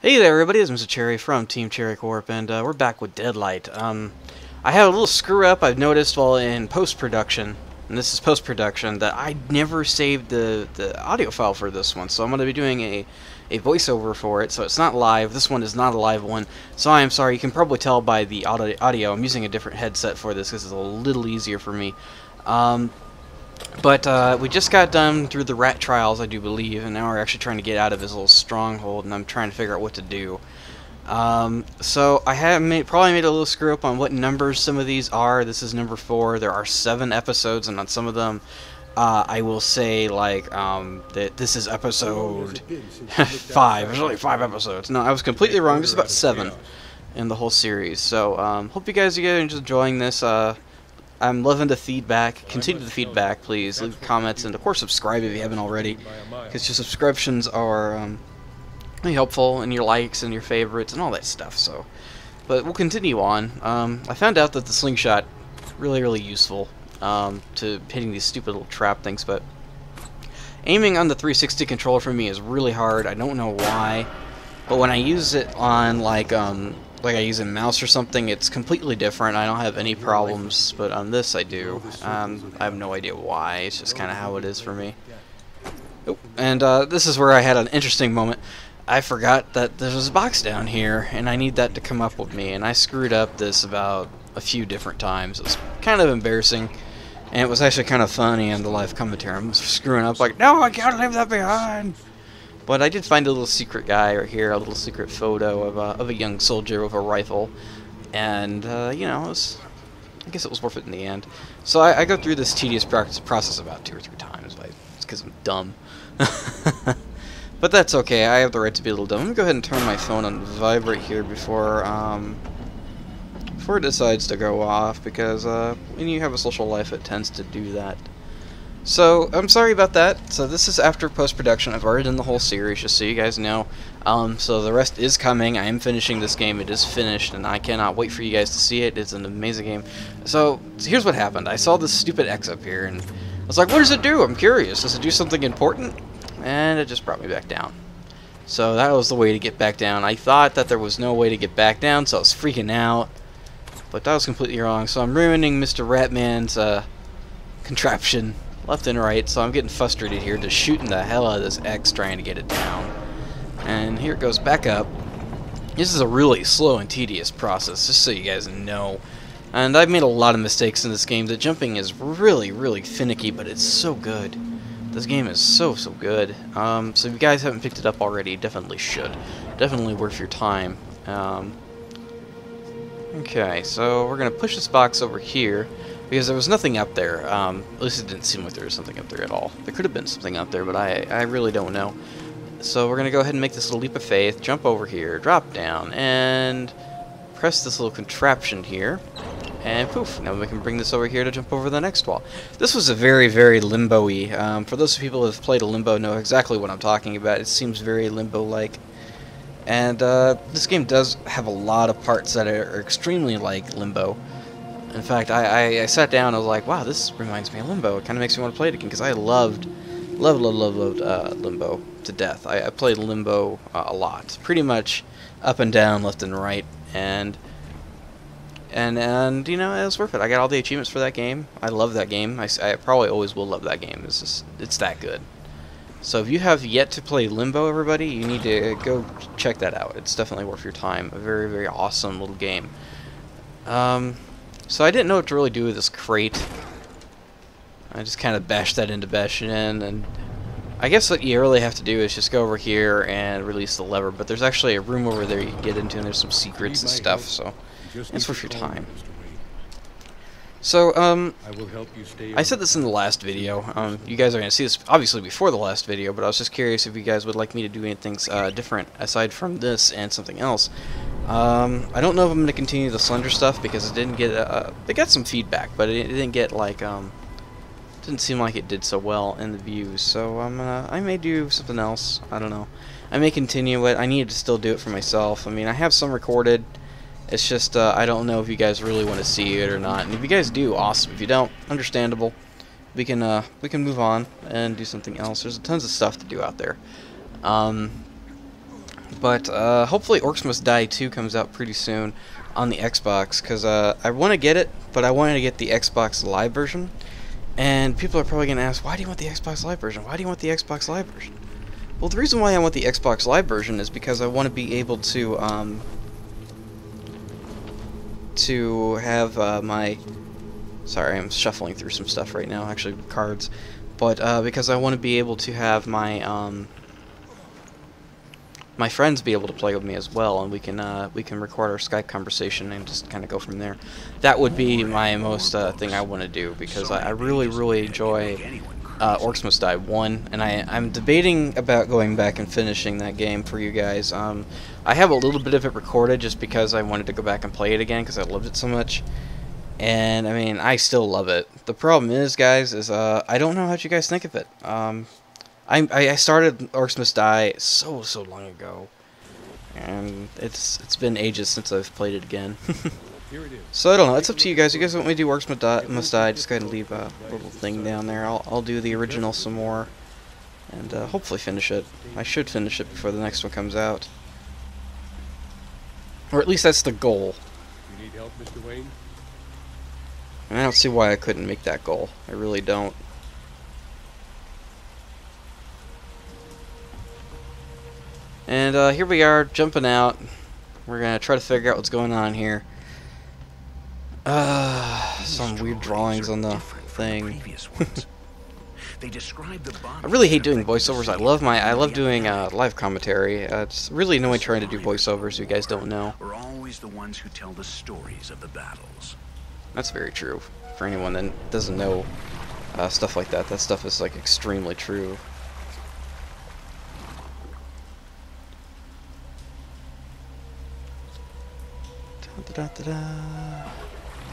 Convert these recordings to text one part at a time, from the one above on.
Hey there everybody, it's Mr. Cherry from Team Cherry Corp, and we're back with Deadlight. I had a little screw up I've noticed while in post-production, and this is post-production, that I never saved the audio file for this one, so I'm going to be doing a voiceover for it, so it's not live. This one is not a live one, so I am sorry. You can probably tell by the audio. I'm using a different headset for this because it's a little easier for me. But we just got done through the rat trials, I do believe, and now we're actually trying to get out of his little stronghold, and I'm trying to figure out what to do. So I have probably made a little screw up on what numbers some of these are. This is number 4. There are 7 episodes, and on some of them, I will say like that this is episode 5. There's only 5 episodes. No, I was completely wrong. There's about 7 in the whole series. So hope you guys are enjoying this. I'm loving the feedback. Continue the feedback, please. Leave comments, and of course subscribe if you haven't already, because your subscriptions are really helpful, and your likes and your favorites and all that stuff. So, but we'll continue on. I found out that the slingshot really useful to hitting these stupid little trap things, but aiming on the 360 controller for me is really hard. I don't know why, but when I use it on like I use a mouse or something, it's completely different. I don't have any problems, but on this I do. I have no idea why. It's just kind of how it is for me. Oh, and this is where I had an interesting moment. I forgot that there was a box down here, and I need that to come up with me, and I screwed up this about a few different times. It was kind of embarrassing, and it was actually kind of funny on the live commentary. I'm screwing up like, no, I can't leave that behind. But I did find a little secret guy right here, a little secret photo of a young soldier with a rifle, and you know, I guess it was worth it in the end. So I go through this tedious process about 2 or 3 times. It's because I'm dumb. But that's okay. I have the right to be a little dumb. Let me go ahead and turn my phone on vibrate here before it decides to go off, because when you have a social life, it tends to do that. So, I'm sorry about that. So this is after post-production. I've already done the whole series, just so you guys know. So the rest is coming. I am finishing this game. It is finished, and I cannot wait for you guys to see it. It's an amazing game. So here's what happened. I saw this stupid X up here, and I was like, what does it do? I'm curious. Does it do something important? And it just brought me back down. So that was the way to get back down. I thought that there was no way to get back down, so I was freaking out. But that was completely wrong. So I'm ruining Mr. Ratman's contraption left and right, so I'm getting frustrated here, just shooting the hell out of this X, trying to get it down. And here it goes back up. This is a really slow and tedious process, just so you guys know. And I've made a lot of mistakes in this game. The jumping is really finicky, but it's so good. This game is so good. So if you guys haven't picked it up already, you definitely should. Definitely worth your time. Okay, so we're gonna push this box over here, because there was nothing up there. At least it didn't seem like there was something up there at all. There could have been something up there, but I really don't know. So we're going to go ahead and make this little leap of faith, jump over here, drop down, and press this little contraption here. And poof, now we can bring this over here to jump over the next wall. This was a very limbo-y. For those people who have played a Limbo know exactly what I'm talking about. It seems very Limbo-like. And this game does have a lot of parts that are extremely like Limbo. In fact, I sat down and I was like, wow, this reminds me of Limbo. It kind of makes me want to play it again, because I loved Limbo to death. I played Limbo a lot. Pretty much up and down, left and right. And you know, it was worth it. I got all the achievements for that game. I love that game. I probably always will love that game. It's that good. So if you have yet to play Limbo, everybody, you need to go check that out. It's definitely worth your time. A very awesome little game. So I didn't know what to really do with this crate. I just kind of bashed that into bashing in, and I guess what you really have to do is just go over here and release the lever, but there's actually a room over there you can get into, and there's some secrets and stuff, so it's worth your time. So, I said this in the last video. You guys are going to see this obviously before the last video, but I was just curious if you guys would like me to do anything different aside from this and something else. I don't know if I'm going to continue the Slender stuff, because it didn't get, they got some feedback, but it didn't get, like, didn't seem like it did so well in the views, so I may do something else. I don't know. I may continue it. I need to still do it for myself. I mean, I have some recorded. It's just, I don't know if you guys really want to see it or not, and if you guys do, awesome. If you don't, understandable. We can move on and do something else. There's tons of stuff to do out there. But hopefully Orcs Must Die 2 comes out pretty soon on the Xbox, because I want to get it, but I wanted to get the Xbox Live version. And people are probably going to ask, why do you want the Xbox Live version? Why do you want the Xbox Live version? Well, the reason why I want the Xbox Live version is because I want to be able to have my... Sorry, I'm shuffling through some stuff right now, actually cards. But because I want to be able to have my my friends be able to play with me as well, and we can record our Skype conversation and just kind of go from there. That would be my most thing I want to do, because I really enjoy Orcs Must Die 1, and I'm debating about going back and finishing that game for you guys. I have a little bit of it recorded just because I wanted to go back and play it again because I loved it so much. And I mean, I still love it. The problem is, guys, is I don't know how you guys think of it. I started Orcs Must Die so long ago, and it's been ages since I've played it again. So I don't know. It's up to you guys. You guys want me to do Orcs Must Die? Just go ahead and leave a little thing down there. I'll do the original some more, and hopefully finish it. I should finish it before the next one comes out, or at least that's the goal. You need help, Mr. Wayne? And I don't see why I couldn't make that goal. I really don't. And here we are, jumping out. We're gonna try to figure out what's going on here. Some weird drawings on the thing. I really hate doing voiceovers. I love doing live commentary. It's really annoying trying to do voiceovers. You guys don't know. We're always the ones who tell the stories of the battles. That's very true. For anyone that doesn't know stuff like that, that stuff is like extremely true.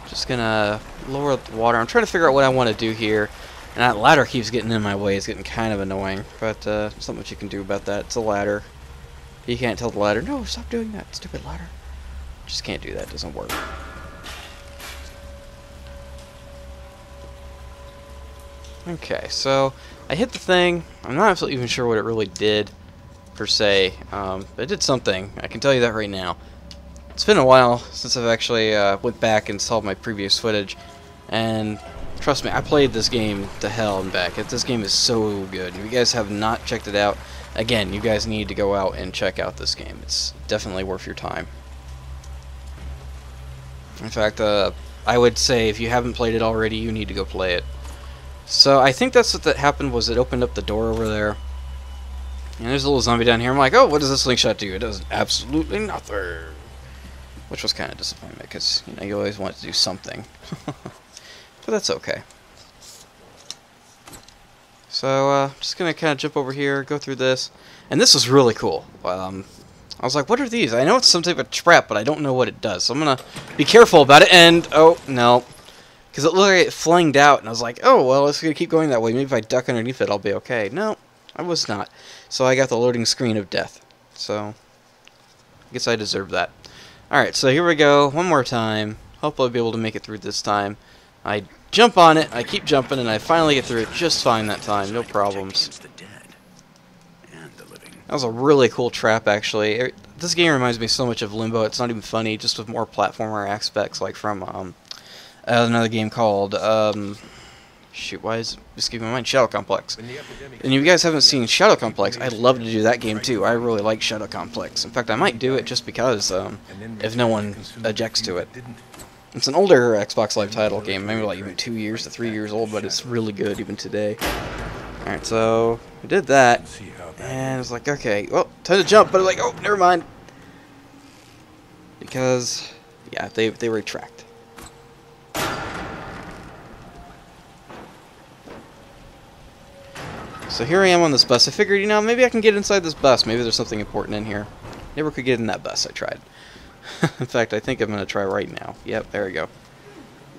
Just gonna lower the water. I'm trying to figure out what I want to do here, and that ladder keeps getting in my way. It's getting kind of annoying, but there's not much you can do about that. It's a ladder. You can't tell the ladder, no, stop doing that, stupid ladder. Just can't do that. It doesn't work. Okay, so I hit the thing. I'm not absolutely even sure what it really did, per se, but it did something. I can tell you that right now. It's been a while since I've actually went back and saw my previous footage, and trust me, I played this game to hell and back. This game is so good. If you guys have not checked it out, again, you guys need to go out and check out this game. It's definitely worth your time. In fact, I would say if you haven't played it already, you need to go play it. So I think that's what that happened, was it opened up the door over there. And there's a little zombie down here. I'm like, oh, what does this slingshot do? It does absolutely nothing. Which was kind of disappointing, because, you know, you always want it to do something. But that's okay. So, just going to kind of jump over here, go through this. And this was really cool. I was like, what are these? I know it's some type of trap, but I don't know what it does. So I'm going to be careful about it, and, oh, no. Because it looked like it flanged out, and I was like, oh, well, it's going to keep going that way. Maybe if I duck underneath it, I'll be okay. No, I was not. So I got the loading screen of death. So, I guess I deserve that. Alright, so here we go, one more time. Hopefully I'll be able to make it through this time. I jump on it, I keep jumping, and I finally get through it just fine that time, no problems. That was a really cool trap, actually. This game reminds me so much of Limbo. It's not even funny, just with more platformer aspects, like from another game called, shoot, why is it escaping my mind? Shadow Complex. And if you guys haven't seen Shadow Complex, I'd love to do that game too. I really like Shadow Complex. In fact, I might do it just because, if no one objects to it. It's an older Xbox Live title game, maybe like even 2 years to 3 years old, but it's really good even today. Alright, so we did that, and it's like, okay, well, time to jump, but I'm like, oh, never mind. Because, yeah, they retract. So here I am on this bus. I figured, you know, maybe I can get inside this bus. Maybe there's something important in here. Never could get in that bus. I tried. In fact, I think I'm going to try right now. Yep, there we go.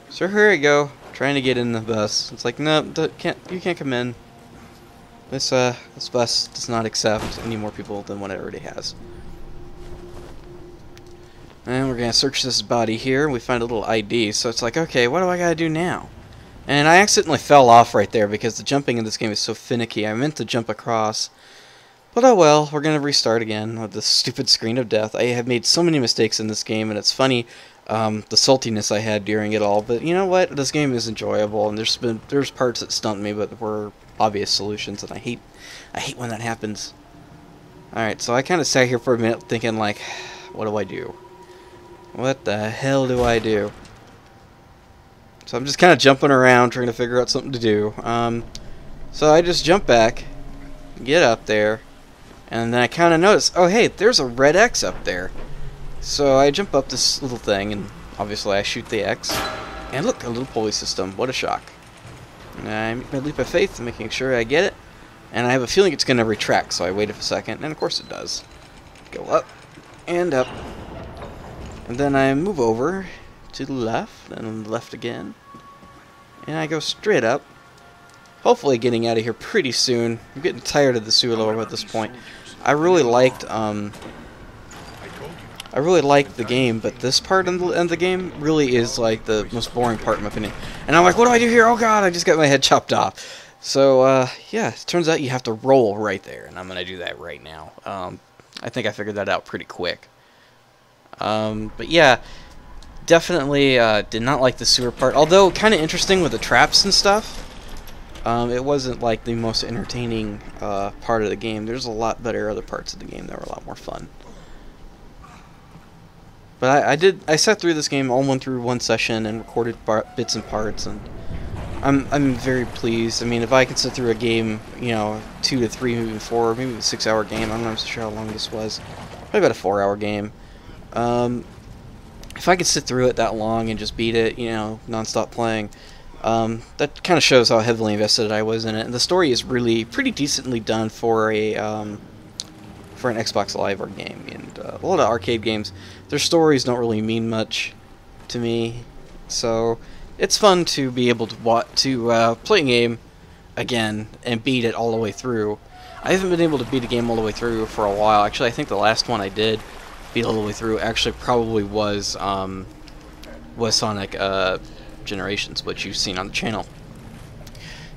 So here we go. Trying to get in the bus. It's like, no, you can't come in. This bus does not accept any more people than what it already has. And we're going to search this body here. We find a little ID. So it's like, okay, what do I got to do now? And I accidentally fell off right there because the jumping in this game is so finicky. I meant to jump across, But oh well, we're gonna restart again with this stupid screen of death. I have made so many mistakes in this game, and it's funny, the saltiness I had during it all. But you know what? This game is enjoyable, and there's parts that stumped me, but were obvious solutions, and I hate when that happens. All right, so I kind of sat here for a minute thinking like, what do I do? What the hell do I do? So I'm just kind of jumping around trying to figure out something to do. So I just jump back, get up there. And then I kind of notice, oh hey, there's a red X up there. So I jump up this little thing, and obviously I shoot the X. And look, a little pulley system. What a shock. And I make my leap of faith, making sure I get it. And I have a feeling it's going to retract, so I wait a second, and of course it does. Go up, and up. And then I move over to the left, and left again. And I go straight up. Hopefully getting out of here pretty soon. I'm getting tired of the sewer level at this point. I really liked the game, but this part in the game really is like the most boring part in my opinion. And I'm like, what do I do here? Oh god, I just got my head chopped off. So yeah, it turns out you have to roll right there, and I'm gonna do that right now. I think I figured that out pretty quick. But yeah, definitely did not like the sewer part. Although kind of interesting with the traps and stuff. It wasn't like the most entertaining part of the game. There's a lot better other parts of the game that were a lot more fun. But I sat through this game all through one session and recorded bits and parts, and I'm very pleased. I mean, if I could sit through a game, you know, 2 to 3, maybe 4, maybe a 6-hour game. I'm not so sure how long this was. Probably about a 4-hour game. If I could sit through it that long and just beat it, you know, non-stop playing. That kind of shows how heavily invested I was in it, and the story is really pretty decently done for an Xbox Live game. And a lot of arcade games, their stories don't really mean much to me, so it's fun to be able to play a game again and beat it all the way through. I haven't been able to beat a game all the way through for a while. Actually, I think the last one I did beat all the way through actually probably was Sonic Generations, which you've seen on the channel.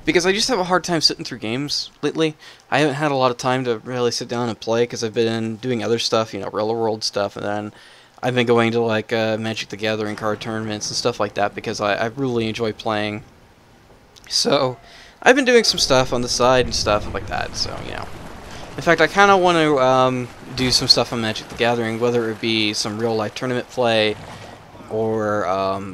Because I just have a hard time sitting through games lately. I haven't had a lot of time to really sit down and play because I've been doing other stuff, you know, real world stuff, and then I've been going to like Magic the Gathering card tournaments and stuff like that because I really enjoy playing. So I've been doing some stuff on the side and stuff like that, so you know. In fact, I kind of want to do some stuff on Magic the Gathering, whether it be some real life tournament play or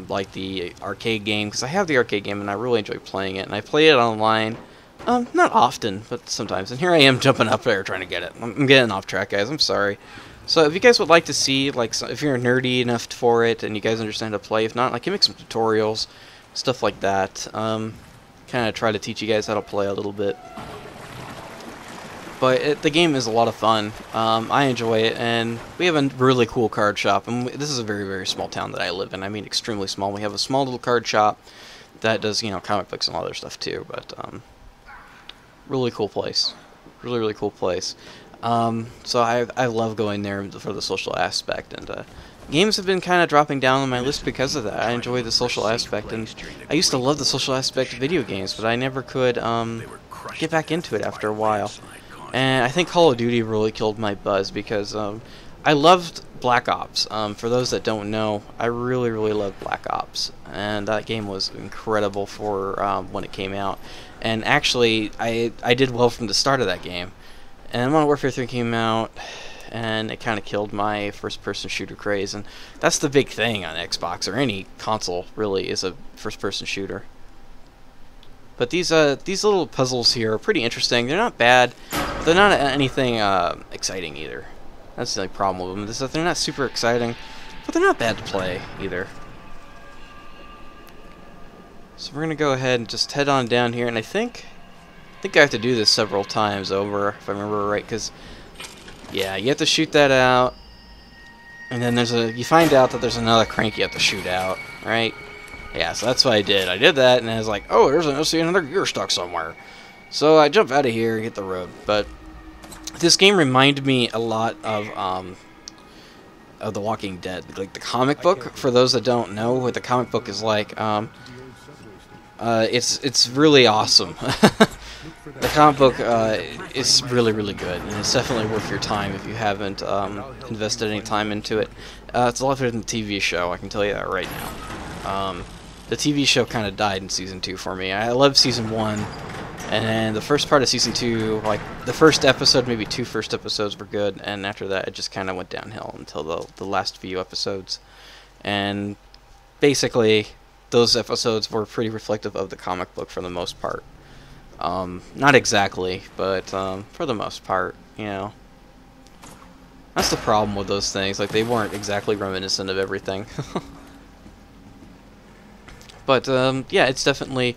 like the arcade game, because I have the arcade game and I really enjoy playing it, and I play it online, not often, but sometimes. And here I am jumping up there trying to get it. I'm getting off track, guys. I'm sorry. So if you guys would like to see, like, if you're nerdy enough for it and you guys understand how to play, if not, I can make some tutorials, stuff like that. Kind of try to teach you guys how to play a little bit. But the game is a lot of fun. I enjoy it, and we have a really cool card shop. And this is a very, very small town that I live in. I mean, extremely small. We have a small little card shop that does, you know, comic books and other stuff too. But really cool place. Really, really cool place. So I love going there for the social aspect, and games have been kind of dropping down on my list because of that. I enjoy the social aspect, and I used to love the social aspect of video games, but I never could get back into it after a while. And I think Call of Duty really killed my buzz because I loved Black Ops. For those that don't know, I really, really loved Black Ops, and that game was incredible for when it came out. And actually, I did well from the start of that game. And Modern Warfare 3 came out, and it kind of killed my first-person shooter craze. And that's the big thing on Xbox, or any console, really, is a first-person shooter. But these little puzzles here are pretty interesting. They're not bad. They're not anything exciting either. That's the only problem with them. Is that they're not super exciting, but they're not bad to play either. So we're gonna go ahead and just head on down here, and I think I have to do this several times over, if I remember right, because yeah, you have to shoot that out, and then you find out that there's another crank you have to shoot out, right? Yeah, so that's what I did. I did that, and I was like, oh, I see another gear stuck somewhere. So I jump out of here and hit the road. But this game reminded me a lot of The Walking Dead, like the comic book. For those that don't know what the comic book is like, It's really awesome. The comic book is really, really good, and it's definitely worth your time if you haven't invested any time into it. It's a lot better than the TV show, I can tell you that right now. The TV show kind of died in Season 2 for me. I loved Season 1, and then the first part of Season 2, like, the first episode, maybe two first episodes were good, and after that it just kind of went downhill until the last few episodes. And basically, those episodes were pretty reflective of the comic book for the most part. Not exactly, but for the most part, you know. That's the problem with those things. Like, they weren't exactly reminiscent of everything. But yeah, it's definitely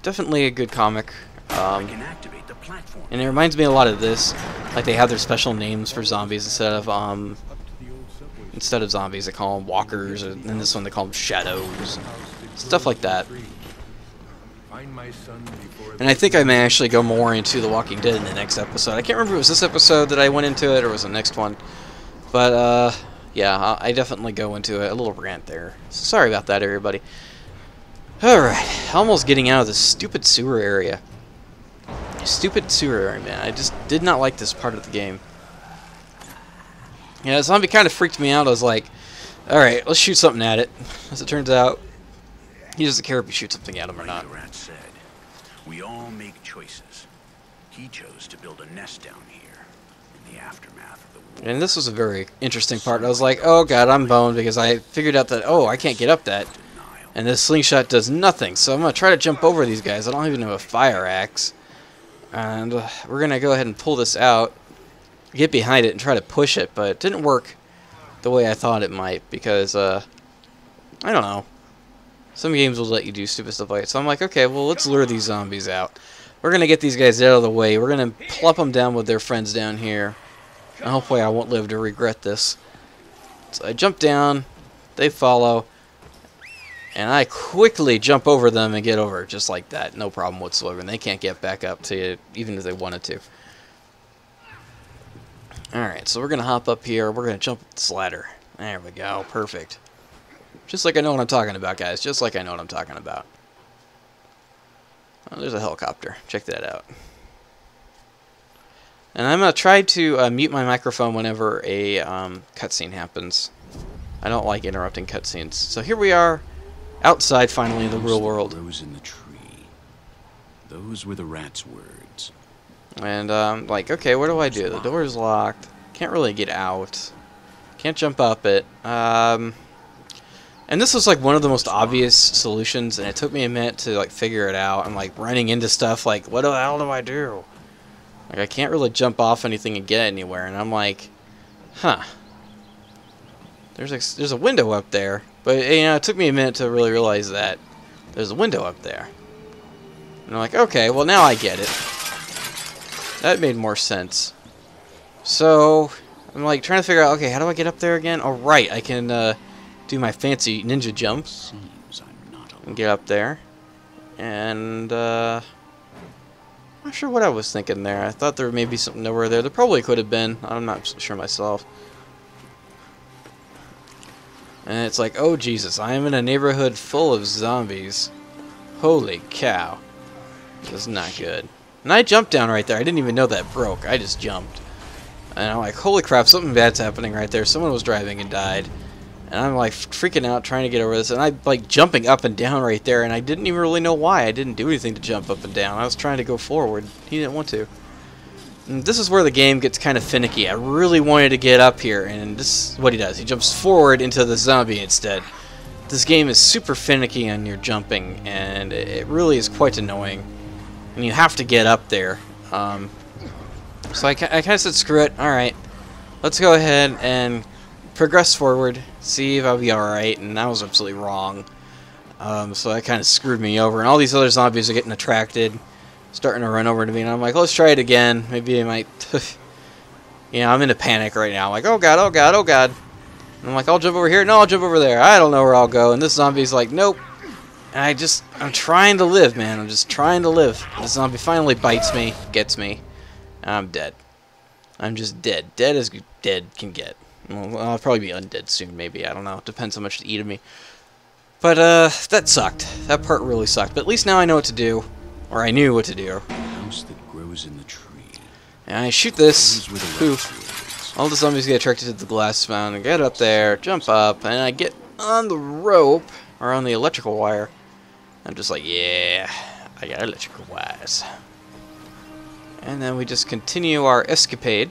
a good comic. And it reminds me a lot of this. Like, they have their special names for zombies instead of zombies, they call them walkers, and in this one they call them shadows, stuff like that. And I think I may actually go more into The Walking Dead in the next episode. I can't remember if it was this episode that I went into it or was the next one. But, yeah, I definitely go into it. A little rant there. So sorry about that, everybody. Alright, almost getting out of this stupid sewer area. Stupid sewer area, man. I just did not like this part of the game. Yeah, the zombie kind of freaked me out. I was like, alright, let's shoot something at it. As it turns out, he doesn't care if you shoot something at him or not. The rat said, we all make choices. He chose to build a nest down here in the aftermath of the war. And this was a very interesting part. I was like, oh god, I'm boned, because I figured out that, oh, I can't get up that. And this slingshot does nothing, so I'm going to try to jump over these guys. I don't even have a fire axe. And we're going to go ahead and pull this out, get behind it, and try to push it, but it didn't work the way I thought it might, because, I don't know. Some games will let you do stupid stuff like that. So I'm like, okay, well, let's lure these zombies out. We're going to get these guys out of the way. We're going to plop them down with their friends down here. And hopefully I won't live to regret this. So I jump down, they follow, and I quickly jump over them and get over just like that. No problem whatsoever. And they can't get back up to you, even if they wanted to. Alright, so we're going to hop up here. We're going to jump up this ladder. There we go. Perfect. Just like I know what I'm talking about, guys. Just like I know what I'm talking about. Oh, there's a helicopter. Check that out. And I'm going to try to mute my microphone whenever a cutscene happens. I don't like interrupting cutscenes. So here we are, outside finally in the real world. Rose in the tree. Those were the rat's words. And I'm like, okay, what do I do? The door is locked. Can't really get out. Can't jump up it. And this was like one of the most obvious solutions, and it took me a minute to like figure it out. I'm like running into stuff like, what the hell do I do? Like, I can't really jump off anything and get anywhere, and I'm like, huh. There's a window up there, but you know, it took me a minute to really realize that there's a window up there. And I'm like, okay, well now I get it. That made more sense. So I'm like trying to figure out, okay, how do I get up there again? Oh right, I can do my fancy ninja jumps and get up there. And I'm not sure what I was thinking there. I thought there may be something nowhere there. There probably could have been. I'm not sure myself. And it's like, oh Jesus, I am in a neighborhood full of zombies. Holy cow. This is not good. And I jumped down right there. I didn't even know that broke. I just jumped. And I'm like, holy crap, something bad's happening right there. Someone was driving and died. And I'm like freaking out trying to get over this. And I'm like jumping up and down right there. And I didn't even really know why. I didn't do anything to jump up and down. I was trying to go forward. He didn't want to. And this is where the game gets kind of finicky. I really wanted to get up here. And this is what he does. He jumps forward into the zombie instead. This game is super finicky on your jumping. And it really is quite annoying. And you have to get up there. So I kind of said, screw it. Alright. Let's go ahead and progress forward. See if I'll be alright. And I was absolutely wrong. So that kind of screwed me over. And all these other zombies are getting attracted. Starting to run over to me. And I'm like, let's try it again. Maybe I might... you know, I'm in a panic right now. I'm like, oh god, oh god, oh god. And I'm like, I'll jump over here. No, I'll jump over there. I don't know where I'll go. And this zombie's like, nope. And I'm trying to live, man. I'm just trying to live. The zombie finally bites me, gets me. I'm dead. I'm just dead. Dead as dead can get. Well, I'll probably be undead soon, maybe. I don't know. Depends how much to eat of me. But, that sucked. That part really sucked. But at least now I know what to do. Or I knew what to do. The house that grows in the tree. And I shoot this. Those were the Poof. All the zombies get attracted to the glass fountain. Get up there, jump up, and I get on the rope, or on the electrical wire. I'm just like, yeah, I got electrical wires. And then we just continue our escapade.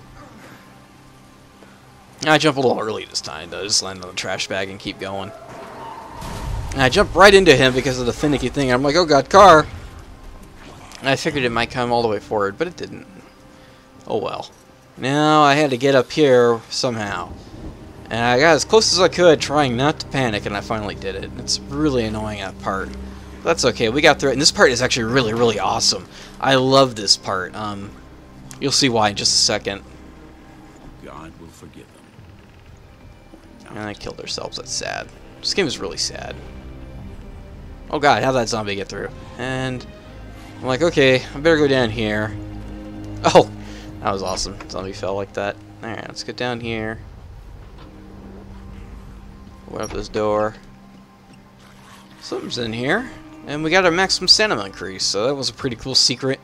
I jump a little early this time, though. Just land on the trash bag and keep going. And I jump right into him because of the finicky thing. I'm like, oh god, car! And I figured it might come all the way forward, but it didn't. Oh well. Now I had to get up here somehow. And I got as close as I could, trying not to panic, and I finally did it. It's really annoying, that part. But that's okay, we got through it. And this part is actually really, really awesome. I love this part. You'll see why in just a second. God will forgive them. And I killed ourselves, that's sad. This game is really sad. Oh god, how'd that zombie get through? And I'm like, okay, I better go down here. Oh, that was awesome. Zombie fell like that. Alright, let's get down here. Open up this door. Something's in here. And we got our maximum stamina increase, so that was a pretty cool secret.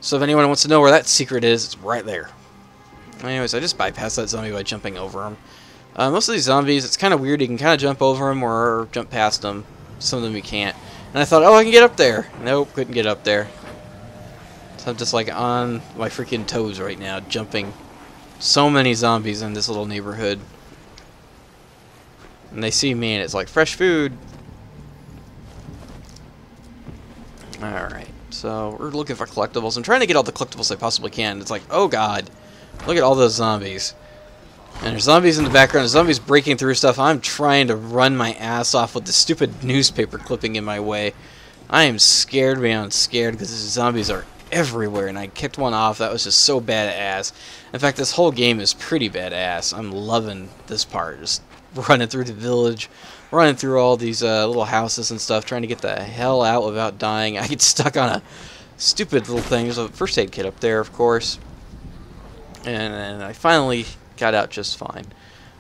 So if anyone wants to know where that secret is, it's right there. Anyways, I just bypassed that zombie by jumping over him. Most of these zombies, it's kind of weird. You can kind of jump over them or jump past them. Some of them you can't. And I thought, oh, I can get up there. Nope, couldn't get up there. So I'm just like on my freaking toes right now, jumping so many zombies in this little neighborhood. And they see me and it's like, fresh food. Alright, so we're looking for collectibles. I'm trying to get all the collectibles I possibly can. It's like, oh god, look at all those zombies. And there's zombies in the background, there's zombies breaking through stuff. I'm trying to run my ass off with this stupid newspaper clipping in my way. I am scared beyond scared because these zombies are everywhere, and I kicked one off. That was just so badass. In fact, this whole game is pretty badass. I'm loving this part. Just running through the village, running through all these little houses and stuff, trying to get the hell out without dying. I get stuck on a stupid little thing. There's a first aid kit up there, of course. And I finally got out just fine.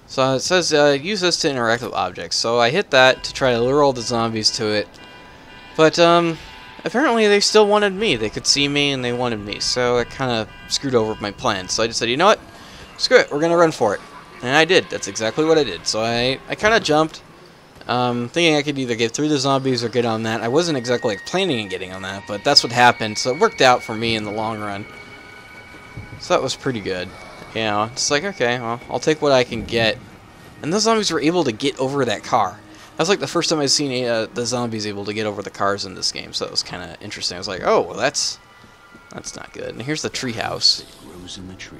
So it says use this to interact with objects. So I hit that to try to lure all the zombies to it. But apparently they still wanted me. They could see me and they wanted me. So it kind of screwed over my plan. So I just said, you know what? Screw it. We're going to run for it. And I did. That's exactly what I did. So I kind of jumped, thinking I could either get through the zombies or get on that. I wasn't exactly planning on getting on that, but that's what happened. So it worked out for me in the long run. So that was pretty good. You know, it's like, okay, well, I'll take what I can get. And those zombies were able to get over that car. That's like the first time I've seen the zombies able to get over the cars in this game. So that was kind of interesting. I was like, oh, well, that's not good. And here's the treehouse. It grows in the tree.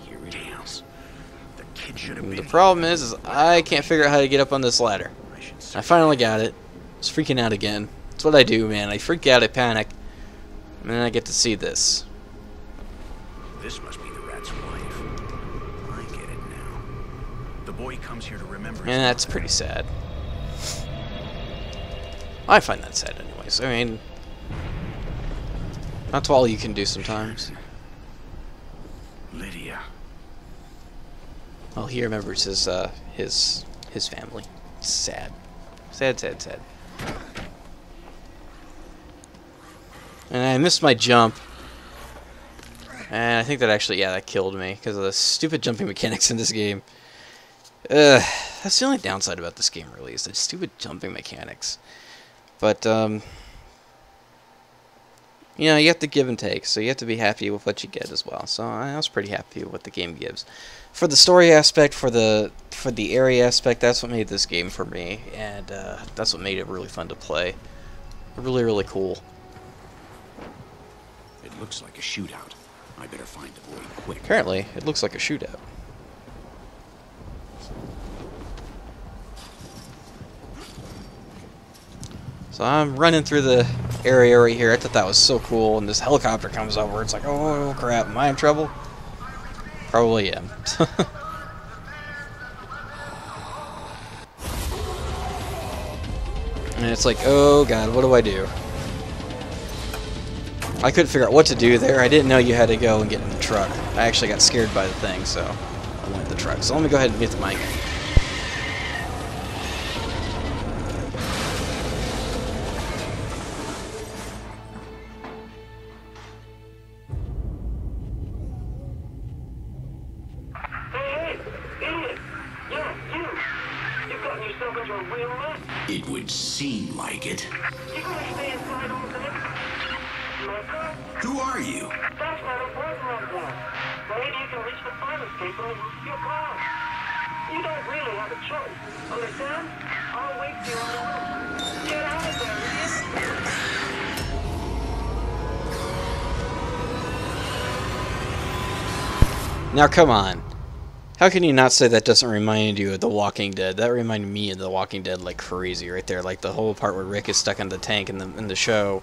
Here it is. The kid should have been. The problem is I can't figure out how to get up on this ladder. I finally got it. I was freaking out again. That's what I do, man. I freak out, I panic, and then I get to see this. This must be the rat's wife. I get it now. The boy comes here to remember. And that's pretty sad. I find that sad anyways. I mean, that's all you can do sometimes. Lydia. Well, he remembers his family. It's sad. Sad, sad, sad. And I missed my jump. And I think that actually, yeah, that killed me because of the stupid jumping mechanics in this game. That's the only downside about this game, really, is the stupid jumping mechanics. But, you know, you have to give and take, so you have to be happy with what you get as well. So I was pretty happy with what the game gives. For the story aspect, for the area aspect, that's what made this game for me, and that's what made it really fun to play. Really, really cool. It looks like a shootout. I better find the boy quick. Apparently, it looks like a shootout. So I'm running through the area right here. I thought that was so cool, and this helicopter comes over. It's like, oh crap, am I in trouble? Probably am. And it's like, oh god, what do I do? I couldn't figure out what to do there. I didn't know you had to go and get in the truck. I actually got scared by the thing, so I went in the truck. So let me go ahead and get the mic. yourself into a real mess. It would seem like it. You gonna stay inside all day? Mecca? Who are you? That's not important right now. Maybe you can reach the fire escape on the roof of your car. You don't really have a choice. Understand? I'll wait for you on the roof. Get out of there, idiot! Now come on. How can you not say that doesn't remind you of The Walking Dead? That reminded me of The Walking Dead like crazy right there. Like the whole part where Rick is stuck in the tank in the show.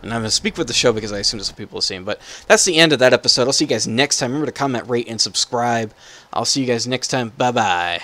And I'm going to speak with the show because I assume that's what people are seeing. But that's the end of that episode. I'll see you guys next time. Remember to comment, rate, and subscribe. I'll see you guys next time. Bye-bye.